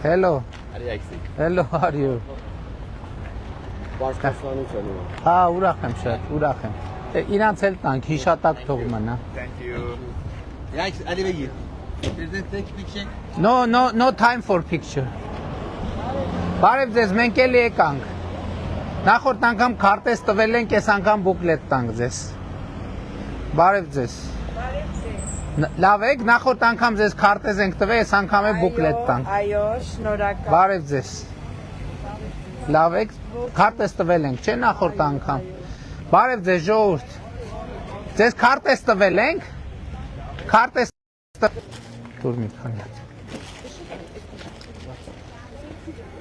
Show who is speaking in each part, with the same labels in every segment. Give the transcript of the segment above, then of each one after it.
Speaker 1: Hello. Hello, how are you? Ուրախ եմ շատ, ուրախ եմ։ Իրանց էլ տանք, հիշատակ թող մնա։
Speaker 2: Thank you.
Speaker 1: No time for picture։ Բարև ձեզ, մենք էլ եկանք։ Նախորդ անգամ քարտեզ տվել ենք, այս անգամ բուկլետ տանք ձեզ։ Բարև ձեզ։ Լավ եք, նախորդ անգամ ձեզ քարտեզ ենք տվել, այս անգամ է բուկլետ տանք։
Speaker 3: Այո, շնորհակալ։
Speaker 1: Բարև ձեզ։ Լավ եք, քարտեզ տվել ենք, չէ՞ նախորդ անգամ։ Բարև ձեզ ժողովուրդ։ Ձեզ քարտեզ տվել ենք։ Քարտեզ Դուր մի քանի։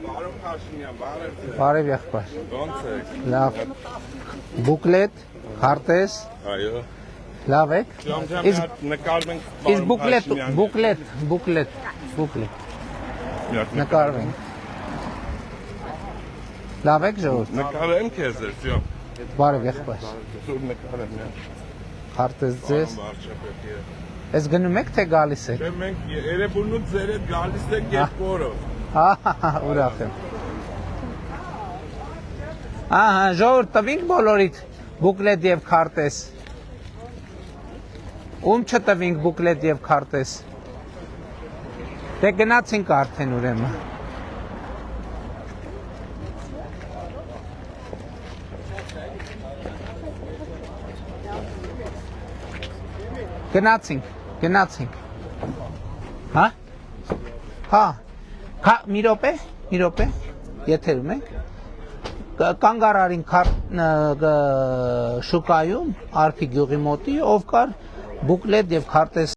Speaker 2: Բարոն Փաշինյան, բարև ձեզ։
Speaker 1: Բարև եղբայր։
Speaker 2: Ոնց եք։
Speaker 1: Լավ։ Բուկլետ, քարտեզ,
Speaker 2: Այո։
Speaker 1: լավ եք։
Speaker 2: Ջամ նկարում ենք
Speaker 1: Իսկ բուկլետ։ Նկարվենք։ Լավ եք ժողովուրդ։
Speaker 2: Նկարեմ քեզ ես, ջամ։
Speaker 1: Բարև եղբայր։
Speaker 2: Սուր նկարեմ ഞാൻ։
Speaker 1: Քարտեզ ձեզ։
Speaker 2: Վարչապետի։
Speaker 1: Ես գնում եք թե գալիս եք։
Speaker 2: Դե մենք Երևանուց ձեր հետ գալիս ենք երբ օրով։
Speaker 1: Ուրախ եմ։ Ահա, ժողովուրդ տվինք բոլորիդ բուկլետ եւ քարտեզ։ Ում չտվինք բուկլետ եւ քարտեզ։ Դե գնացինք արդեն ուրեմն։ Գնացինք։ Հա? Հա։ Մի րոպե։ Եթերում եք։ Կանգ առարին շուկայում, Արփի գյուղի մոտի, ով կար բուկլետ եւ քարտեզ